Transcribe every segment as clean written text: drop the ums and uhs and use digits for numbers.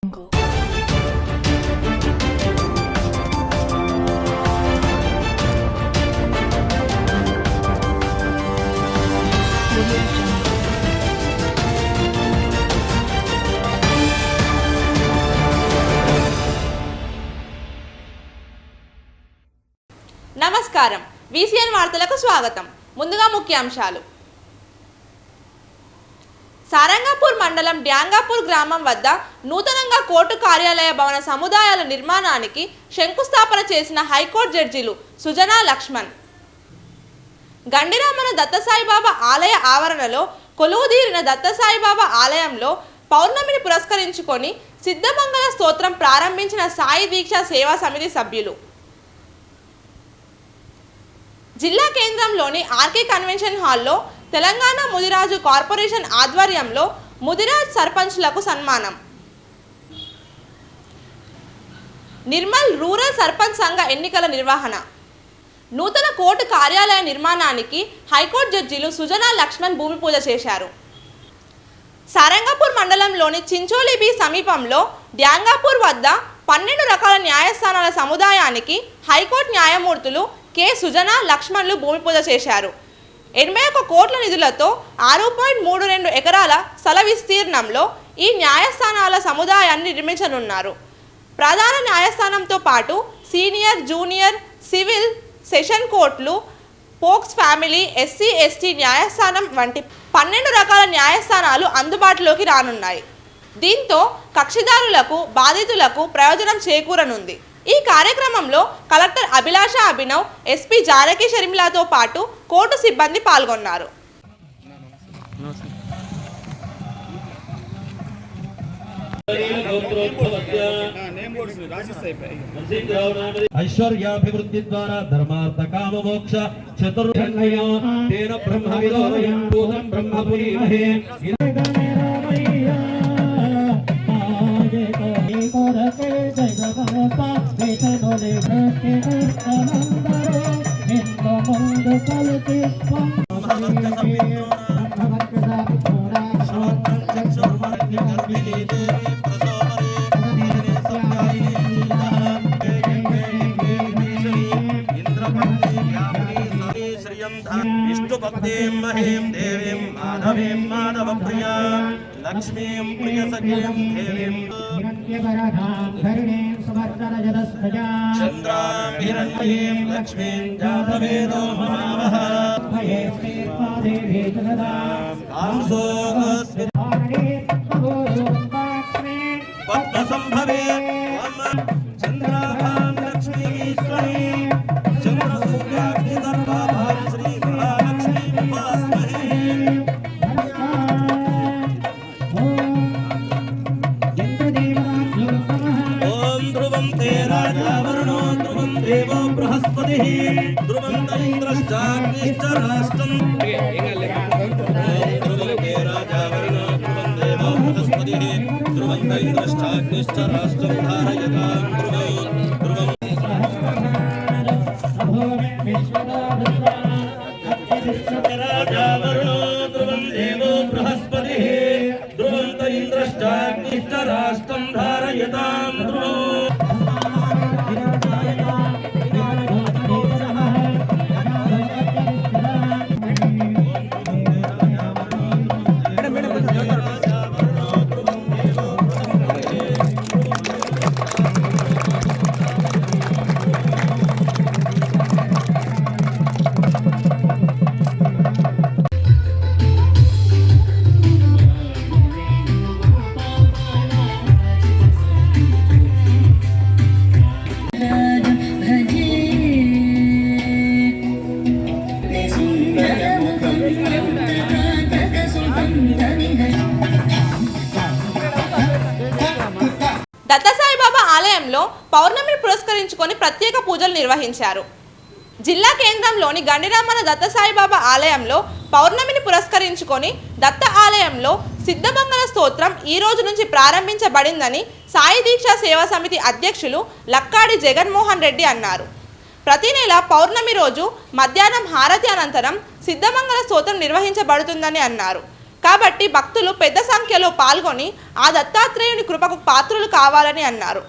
నమస్కారం విసిఎన్ వార్తలకు స్వాగతం. ముందుగా ముఖ్యాంశాలు. సారంగపూర్ మండలం డ్యాంగాపూర్ గ్రామం వద్ద నూతనంగా కోర్టు కార్యాలయ భవన సముదాయాల నిర్మాణానికి శంకుస్థాపన చేసిన హైకోర్టు జడ్జీలు సుజనా లక్ష్మణ్. గండిరామన దత్తసాయిబాబా ఆలయ ఆవరణలో కొలువుదీరిన దత్తసాయిబాబా ఆలయంలో పౌర్ణమిని పురస్కరించుకొని సిద్ధమంగళ స్తోత్రం ప్రారంభించిన సాయి దీక్ష సేవా సమితి సభ్యులు. జిల్లా కేంద్రంలోని ఆర్కే కన్వెన్షన్ హాల్లో తెలంగాణ ముదిరాజు కార్పొరేషన్ ఆధ్వర్యంలో ముదిరాజ్ సర్పంచ్లకు సన్మానం. నిర్మల్ రూరల్ సర్పంచ్ సంఘ ఎన్నికల నిర్వహణ. నూతన కోర్టు కార్యాలయ నిర్మాణానికి హైకోర్టు జడ్జీలు సుజనా లక్ష్మణ్ భూమి పూజ చేశారు. సారంగపూర్ మండలంలోని చించోలి బి సమీపంలో డ్యాంగాపూర్ వద్ద 12 రకాల న్యాయస్థానాల సముదాయానికి హైకోర్టు న్యాయమూర్తులు కె సుజనా లక్ష్మణ్లు భూమి పూజ చేశారు. 81 కోట్ల నిధులతో 6.32 ఎకరాల స్థల విస్తీర్ణంలో ఈ న్యాయస్థానాల సముదాయాన్ని నిర్మించనున్నారు. ప్రధాన న్యాయస్థానంతో పాటు సీనియర్, జూనియర్, సివిల్, సెషన్ కోర్టులు, పోక్స్ ఫ్యామిలీ, ఎస్సీ, ఎస్టీ న్యాయస్థానం వంటి 12 రకాల న్యాయస్థానాలు అందుబాటులోకి రానున్నాయి. దీంతో కక్షిదారులకు, బాధితులకు ప్రయోజనం చేకూరనుంది. ఈ కార్యక్రమంలో కలెక్టర్ అభిలాష అభినవ్, ఎస్పీ జానకి షర్మిలాతో పాటు కోర్టు సిబ్బంది పాల్గొన్నారు. ఐశ్వర్యాభివృద్ధి ద్వారా ధర్మార్థ కామ మోక్ష చతుర్భుజో తేన బ్రహ్మ విదోయం భూతం బ్రహ్మపురీమహే. విష్ణుభక్తిం మహీం దేవీం మాధవీం మాధవప్రియా లక్ష్మీం ప్రియసఖీం దేవీం చంద్రాం హిరణ్మయీం లక్ష్మీం జాతవేదో మహావహ పద్మసంభవే చంద్రాభాం లక్ష్మీశ్వరీ చంద్రసూర్యాగ్ని సర్వాభాం శ్రీ మహాలక్ష్మీ ఉపాస్మహే. ఓం ధ్రువం తే రాజా వరుణో ధ్రువం దేవో బృహస్పతిః ధ్రువం ఇంద్రశ్చాగ్నిశ్చ రాష్ట్రం. ధ్రువం తే రాజా వరుణో ధ్రువం దేవో బృహస్పతిః ధ్రువం ఇంద్రశ్చాగ్నిశ్చ రాష్ట్రం ధారయతాం ధ్రువం. రాజా వరుణో ధ్రువం దేవో బృహస్పతిః ధ్రువం ఇంద్రశ్చాగ్నిశ్చ రాష్ట్రం ధారయతాం ధ్రువం. దత్తసాయిబాబా ఆలయంలో పౌర్ణమిని పురస్కరించుకొని ప్రత్యేక పూజలు నిర్వహించారు. జిల్లా కేంద్రంలోని గండిరామన దత్తసాయిబాబా ఆలయంలో పౌర్ణమిని పురస్కరించుకొని దత్త ఆలయంలో సిద్ధమంగళ స్తోత్రం ఈ రోజు నుంచి ప్రారంభించబడిందని సాయి దీక్ష సేవా సమితి అధ్యక్షులు లక్కాడి జగన్మోహన్ రెడ్డి అన్నారు. ప్రతి నెల పౌర్ణమి రోజు మధ్యాహ్నం హారతి అనంతరం సిద్ధమంగళ స్తోత్రం నిర్వహించబడుతుందని అన్నారు. కాబట్టి భక్తులు పెద్ద సంఖ్యలో పాల్గొని ఆ దత్తాత్రేయుని కృపకు పాత్రులు కావాలని అన్నారు.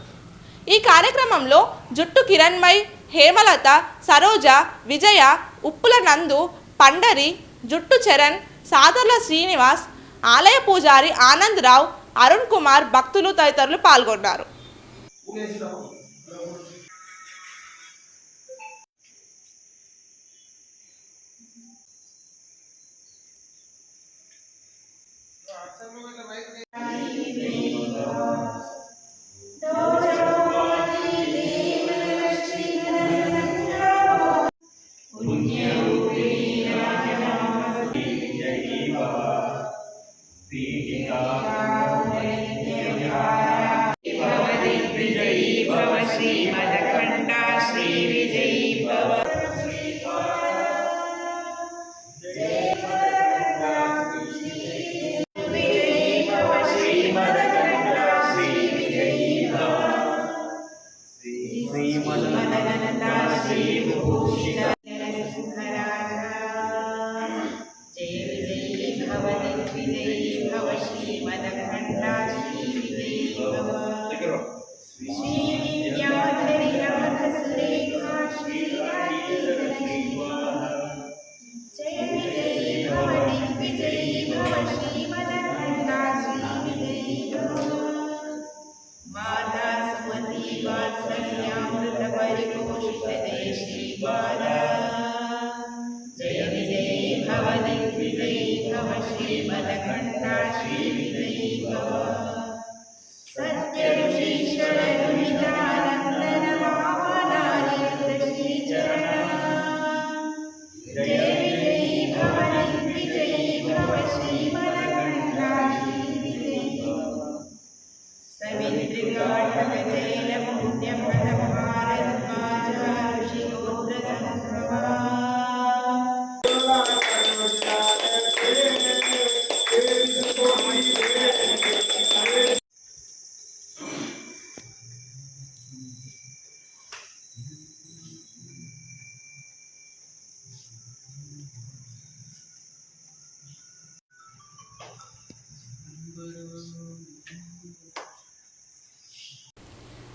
ఈ కార్యక్రమంలో జుట్టు కిరణ్మయ్, హేమలత, సరోజ, విజయ, ఉప్పుల నందు, పండరి, జుట్టు చరణ్, సాదర్ల శ్రీనివాస్, ఆలయ పూజారి ఆనంద్ రావు, అరుణ్ కుమార్, భక్తులు తదితరులు పాల్గొన్నారు.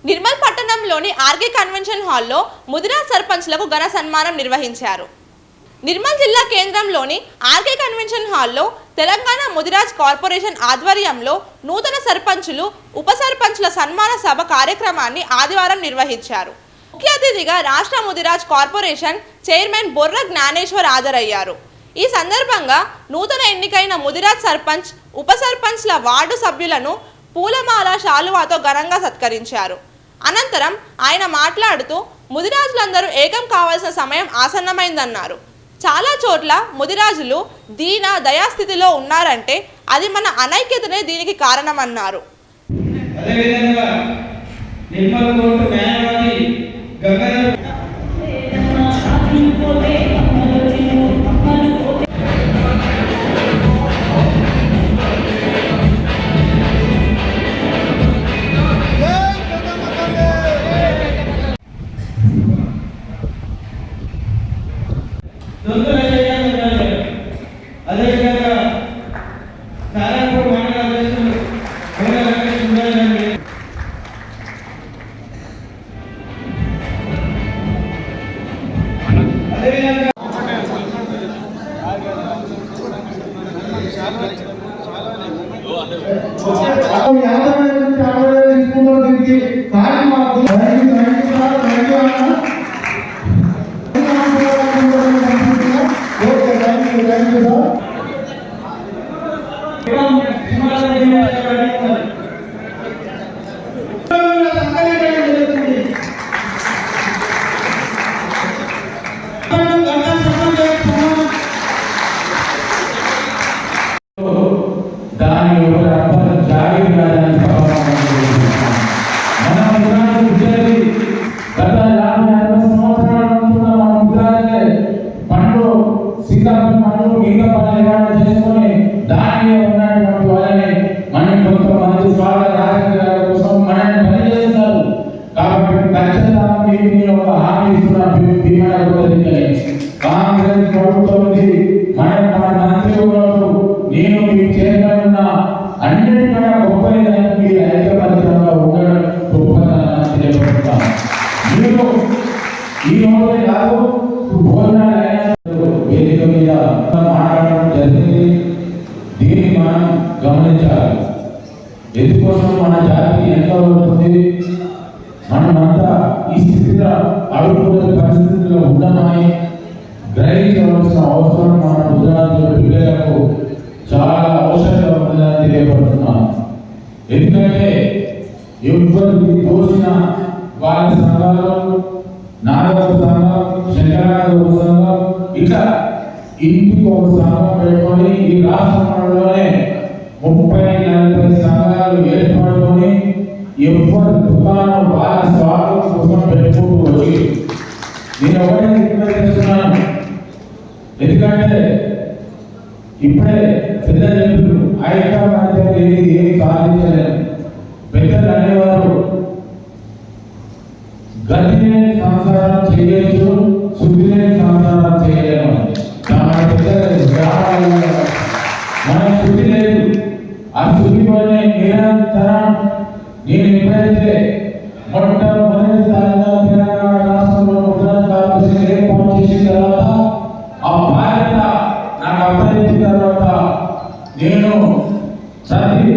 నిర్మల్ పట్టణంలోని ఆర్కే కన్వెన్షన్ హాల్లో ముదిరాజ్ సర్పంచ్లకు ఘన సన్మానం నిర్వహించారు. నిర్మల్ జిల్లా కేంద్రంలోని ఆర్కే కన్వెన్షన్ హాల్లో తెలంగాణ ముదిరాజ్ కార్పొరేషన్ ఆధ్వర్యంలో నూతన సర్పంచులు, ఉప సర్పంచుల సన్మాన సభ కార్యక్రమాన్ని ఆదివారం నిర్వహించారు. ముఖ్య అతిథిగా రాష్ట్ర ముదిరాజ్ కార్పొరేషన్ చైర్మన్ బొర్ర జ్ఞానేశ్వర్ హాజరయ్యారు. ఈ సందర్భంగా నూతన ఎన్నికైన ముదిరాజ్ సర్పంచ్, ఉప సర్పంచ్ల వార్డు సభ్యులను పూలమాల, శాలువాతో ఘనంగా సత్కరించారు. అనంతరం ఆయన మాట్లాడుతూ ముదిరాజులందరూ ఏకం కావాల్సిన సమయం ఆసన్నమైందన్నారు. చాలా చోట్ల ముదిరాజులు దీన దయాస్థితిలో ఉన్నారంటే అది మన అనైక్యతనే దీనికి కారణమన్నారు. కాంగ్రెస్ ప్రభుత్వం అన్నిటికన్నా గొప్పది ఐక్యమత్యంగా ఉండడం గొప్పతనం తెలియపరుస్తాం. మీరు ఈ రోజు కాదు భోజనాలు వేదిక మీద మాట్లాడడం జరిగింది. దీన్ని మనం గమనించాలి. ఎందుకోసం మన జాతి ఎంత ఉంటుంది, మనమంతా ఈ స్థితిలో అడుగుతున్న పరిస్థితుల్లో ఉన్నామని గ్రహించవలసిన అవసరం మన గుజరాత్ పిల్లలకు చాలా అవసరంగా ఉందని తెలియపడుతున్నాను. ఎందుకంటే ఎవరికి తోచిన వాళ్ళ సంఘాలు, నాగర సంఘం, శంకరాగర సంఘం, ఇట్లా ఇంటికి ఒక సంఘం పెట్టుకొని ఈ రాష్ట్రంలోనే 30-40 సంఘాలు ఏర్పడుకొని ఎవరి దుకాణం వాళ్ళ స్వార్థం కోసం పెట్టుకుంటూ వచ్చి నేను ఎవరిని రిక్వెస్ట్ చేస్తున్నాను. ఎందుకంటే ఇప్పుడే పెద్ద చెప్పారు ఐక్యమత్యం ఏం సాధించలేదు. పెద్దలు అనేవారు గతి లేని సంసారం చేయొచ్చు, శుద్ధి లేని సంసారం చేయలేము. మన శుద్ధి లేదు. ఆ శుద్ధిలోనే నిరంతరం నేను ఎప్పుడైతే మొట్టమొదటిసారిగా తెలంగాణ రాష్ట్రంలో గుజరాత్ కార్పొరేషన్ ఏర్పాటు చేసిన తర్వాత ఆ బాధ్యత నాకు అప్పగించిన తర్వాత నేను ప్రతి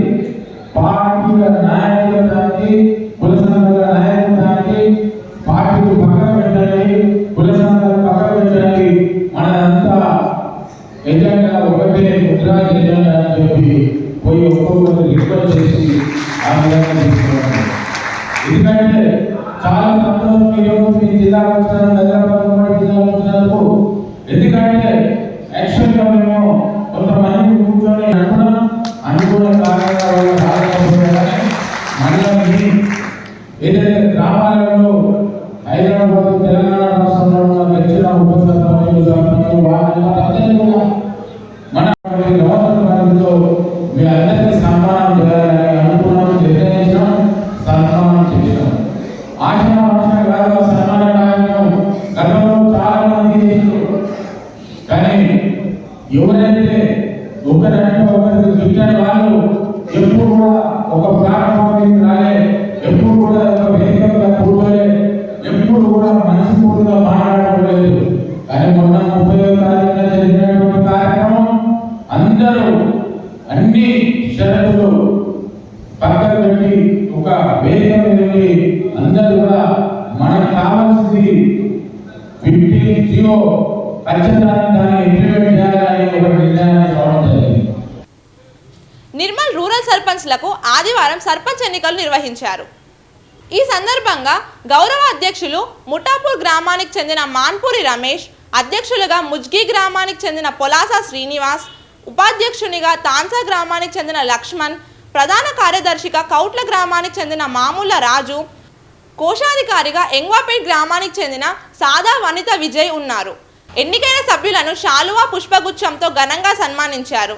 పార్టీల నాయకులకి, కుల సంఘాల నాయకులకి పార్టీలు పక్కన పెట్టండి, కుల సంఘాలు పక్కన పెట్టండి, మనంతా ఎజెండా ఒకటే గుజరాత్ ఎజెండా అని చెప్పి పోయి ఒక్కొక్కరు రిక్వెస్ట్ చేసి ఆ విధంగా తీసుకున్నాను. ఎందుకంటే చాలా సంతోషం ఈరోజు మీ జిల్లా వచ్చిన హైదరాబాద్ జిల్లా వచ్చినందుకు. ఎందుకంటే యాక్చువల్గా మేము కొంతమంది కూర్చొని అనుకున్న కారణంగా మళ్ళీ ఏదైతే గ్రామాలలో హైదరాబాద్ తెలంగాణ రాష్ట్రంలో ఉన్న గెలిచిన ఉప సర్పంచులు వాళ్ళందరూ కూడా మన గవర్నమెంట్లో మీ అందరికీ సన్మానం చేయాలని అనుకున్నాం, నిర్ణయించడం, సన్మానం చేసినాం. ఆశగా కాదు సన్మాన కార్యక్రమం గతంలో చాలా మంది చేసినారు. కానీ ఎవరైతే ఒకరంటే ఒకరికి గిట్టని వాళ్ళు ఎప్పుడు కూడా ఒక ప్లాట్ఫామ్ రాలే, ఎప్పుడు కూడా ఒక వేదిక మీద కూర్చోలే, ఎప్పుడు కూడా మనసు పూర్తిగా మాట్లాడలేదు. కానీ మొన్న 30వ తారీఖున జరిగినటువంటి కార్యక్రమం అందరూ అన్ని షరతులు పక్కన పెట్టి ఒక వేదిక మీద అందరూ కూడా మనకు కావాల్సింది 15 ఖచ్చితంగా దాన్ని ఇంప్లిమెంట్ చేయాలని ఒక నిర్ణయానికి రావడం జరిగింది. నిర్మల్ రూరల్ సర్పంచ్లకు ఆదివారం సర్పంచ్ ఎన్నికలు నిర్వహించారు. ఈ సందర్భంగా గౌరవ అధ్యక్షులు ముఠాపూర్ గ్రామానికి చెందిన మాన్పూరి రమేష్, అధ్యక్షులుగా ముజ్గి గ్రామానికి చెందిన పొలాస శ్రీనివాస్, ఉపాధ్యక్షునిగా తాన్సా గ్రామానికి చెందిన లక్ష్మణ్, ప్రధాన కార్యదర్శిగా కౌట్ల గ్రామానికి చెందిన మామూల రాజు, కోశాధికారిగా ఎంగ్వాపేట్ గ్రామానికి చెందిన సాదా వనిత విజయ్ ఉన్నారు. ఎన్నికైన సభ్యులను శాలువా పుష్పగుచ్చంతో ఘనంగా సన్మానించారు.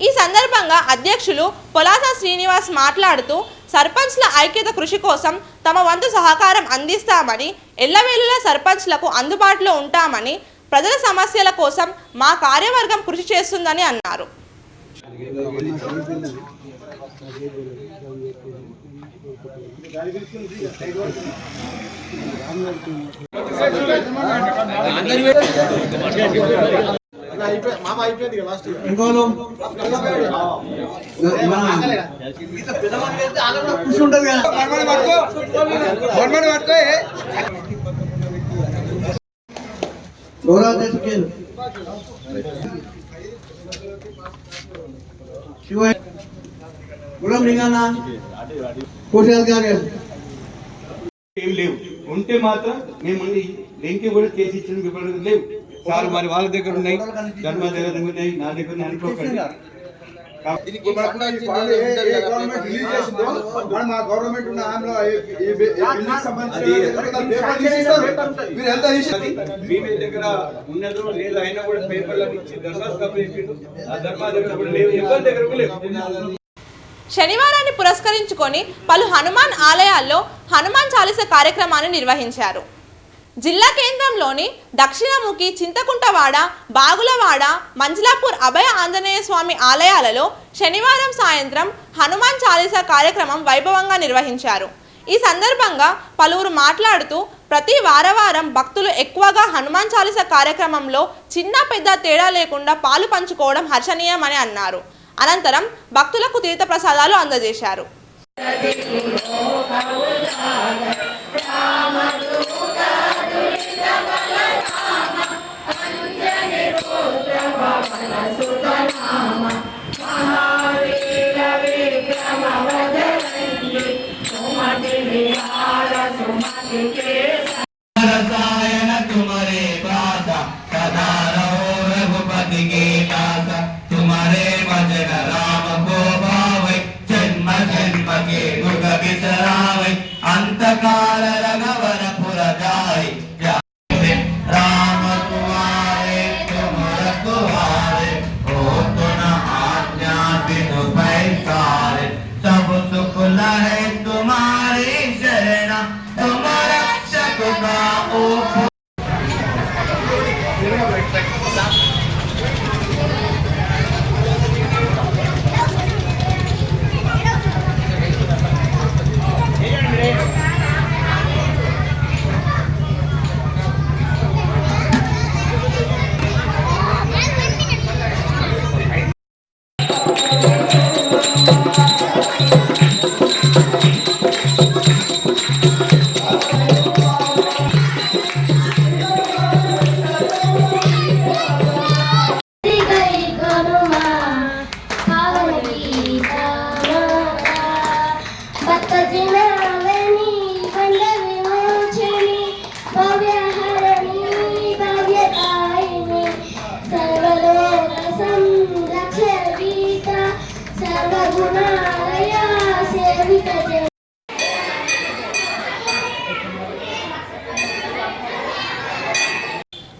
ఈ సందర్భంగా అధ్యక్షులు పొలాస శ్రీనివాస్ మాట్లాడుతూ సర్పంచ్ల ఐక్యత కృషి కోసం తమ వంతు సహకారం అందిస్తామని, ఎల్లవేళలా సర్పంచ్లకు అందుబాటులో ఉంటామని, ప్రజల సమస్యల కోసం మా కార్యవర్గం కృషి చేస్తుందని అన్నారు. ఏం లేవు, ఉంటే మాత్రం మేము వెంకి కూడా చేసి ఇచ్చిన వివరాలు లేవు సార్. మరి వాళ్ళ దగ్గర ఉన్నాయి, ధర్మ దగ్గర ఉన్నాయి, నా దగ్గర అనుకోకండి. మీ దగ్గర ఉన్నదో లేదు అయినా కూడా పేపర్లకు ఇచ్చి ధర్మాలు కప్పిండు, ఆ ధర్మ దగ్గర కూడా లేవు, ఎవరి దగ్గర కూడా లేవు. శనివారాన్ని పురస్కరించుకొని పలు హనుమాన్ ఆలయాల్లో హనుమాన్ చాలీసా కార్యక్రమాన్ని నిర్వహించారు. జిల్లా కేంద్రంలోని దక్షిణముఖి, చింతకుంటవాడ, బాగులవాడ, మంజలాపూర్ అభయ ఆంజనేయ స్వామి ఆలయాలలో శనివారం సాయంత్రం హనుమాన్ చాలీసా కార్యక్రమం వైభవంగా నిర్వహించారు. ఈ సందర్భంగా పలువురు మాట్లాడుతూ ప్రతి వారం భక్తులు ఎక్కువగా హనుమాన్ చాలీసా కార్యక్రమంలో చిన్న పెద్ద తేడా లేకుండా పాలు పంచుకోవడం హర్షణీయమని అన్నారు. అనంతరం భక్తులకు తీర్థ ప్రసాదాలు అందజేశారు. रसायन तुम्हारे दाता सदा रहो रघुपति के दाता तुम्हारे भजन राम को भावै जन्म जन्म के दुख बिसरावै अंत काल रघुवर पुर जाय राम तुम्हारे तुम रखवारे हो तुम आज्ञा बिनु पैसारे सब सुख लहे तुम्हारी शरण तुम रक्षक का ओ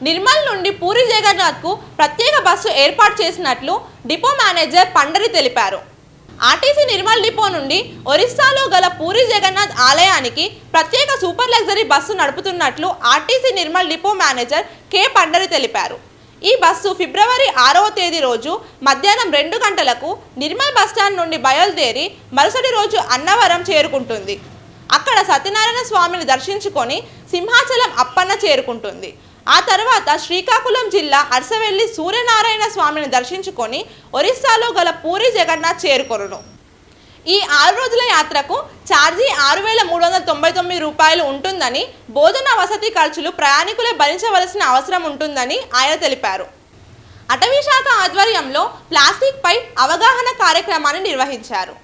నిర్మల్ నుండి పూరి జగన్నాథ్కు ప్రత్యేక బస్సు ఏర్పాటు చేసినట్లు డిపో మేనేజర్ పండరి తెలిపారు. ఆర్టీసీ నిర్మల్ డిపో నుండి ఒరిస్సాలో గల పూరి జగన్నాథ్ ఆలయానికి ప్రత్యేక సూపర్ లగ్జరీ బస్సు నడుపుతున్నట్లు RTC Nirmal depot manager K Pandari తెలిపారు. ఈ బస్సు ఫిబ్రవరి 6వ తేదీ రోజు మధ్యాహ్నం 2 గంటలకు నిర్మల్ బస్టాండ్ నుండి బయలుదేరి మరుసటి రోజు అన్నవరం చేరుకుంటుంది. అక్కడ సత్యనారాయణ స్వామిని దర్శించుకొని సింహాచలం అప్పన్న చేరుకుంటుంది. ఆ తర్వాత శ్రీకాకుళం జిల్లా అర్సవెల్లి సూర్యనారాయణ స్వామిని దర్శించుకొని ఒరిస్సాలో గల పూరి జగన్నాథ్ చేరుకొనును. ఈ 6 రోజుల యాత్రకు ఛార్జీ 6,399 రూపాయలు ఉంటుందని, భోజన వసతి ఖర్చులు ప్రయాణికులే భరించవలసిన అవసరం ఉంటుందని ఆయన తెలిపారు. అటవీ శాఖ ఆధ్వర్యంలో ప్లాస్టిక్ పై అవగాహన కార్యక్రమాన్ని నిర్వహించారు.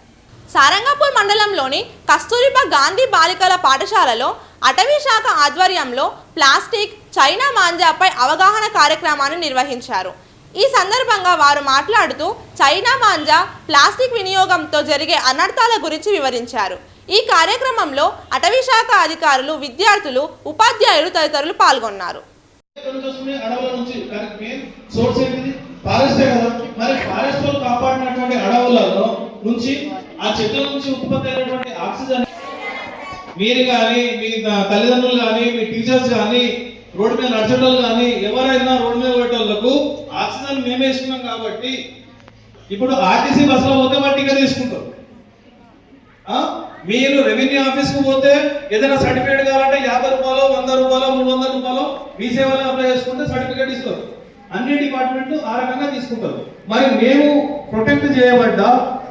సారంగపూర్ మండలంలోని కస్తూరిబా గాంధీ బాలికల పాఠశాలలో అటవీ శాఖ ఆధ్వర్యంలో ప్లాస్టిక్, చైనా మాంజాపై అవగాహన కార్యక్రమాన్ని నిర్వహించారు. ఈ సందర్భంగా వారు మాట్లాడుతూ చైనా మాంజా, ప్లాస్టిక్ వినియోగంతో జరిగే అనర్థాల గురించి వివరించారు. ఈ కార్యక్రమంలో అటవీ శాఖ అధికారులు, విద్యార్థులు, ఉపాధ్యాయులు తదితరులు పాల్గొన్నారు. మీరు కానీ, మీ తల్లిదండ్రులు కానీ, మీ టీచర్స్ కానీ, రోడ్డు మీద నడిచేటోళ్ళు కానీ, ఎవరైనా రోడ్డు మీద పోయేటోళ్లకు ఆక్సిజన్ మేమే ఇస్తున్నాం కాబట్టి ఇప్పుడు ఆర్టీసీ బస్సులో పోతే వాటి టికెట్ తీసుకుంటాం. మీరు రెవెన్యూ ఆఫీస్కి పోతే ఏదైనా సర్టిఫికేట్ కావాలంటే 50 రూపాయలు, 100 రూపాయలు, 300 రూపాయలు మీ సేవలో అప్లై చేసుకుంటే సర్టిఫికేట్ ఇస్తారు. అన్ని డిపార్ట్మెంట్లు ఆ రకంగా తీసుకుంటారు. మరి మేము ప్రొటెక్ట్ చేయబడ్డ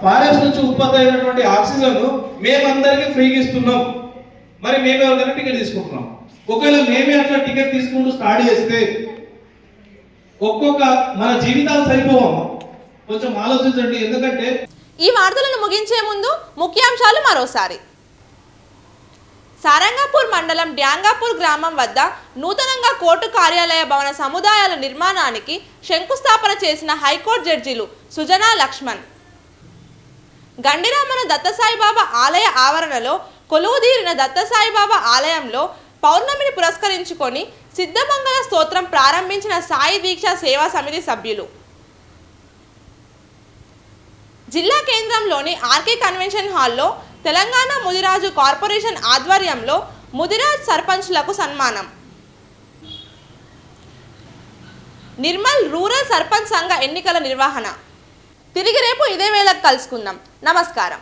ఫారెస్ట్ నుంచి ఉత్పత్తి అయినటువంటి ఆక్సిజన్ మేమందరికీ ఫ్రీగా ఇస్తున్నాం. మరి మేము ఎవరికైనా టికెట్ తీసుకుంటున్నాం. ఒకవేళ మేమే అట్లా టికెట్ తీసుకుంటూ స్టార్ట్ చేస్తే ఒక్కొక్క మన జీవితాలు సరిపోవమ్మా. కొంచెం ఆలోచించండి. ఎందుకంటే ఈ వార్తలను ముగించే ముందు ముఖ్యాంశాలు మరోసారి. సారంగపూర్ మండలం డ్యాంగాపూర్ గ్రామం వద్ద నూతనంగా కోర్టు కార్యాలయ భవన సముదాయాల నిర్మాణానికి శంకుస్థాపన చేసిన హైకోర్టు జడ్జీలు సుజనా, లక్ష్మణ్. గండిరామన దత్తసాయిబాబా ఆలయ ఆవరణలో కొలువుదీరిన దత్తసాయిబాబా ఆలయంలో పౌర్ణమిని పురస్కరించుకొని సిద్ధమంగళ స్తోత్రం ప్రారంభించిన సాయి దీక్ష సేవా సమితి సభ్యులు. జిల్లా కేంద్రంలోని ఆర్కే కన్వెన్షన్ హాల్లో తెలంగాణ ముదిరాజు కార్పొరేషన్ ఆధ్వర్యంలో ముదిరాజ్ సర్పంచ్లకు సన్మానం. నిర్మల్ రూరల్ సర్పంచ్ సంఘ ఎన్నికల నిర్వహణ. తిరిగి రేపు ఇదే వేళకు కలుసుకుందాం. నమస్కారం.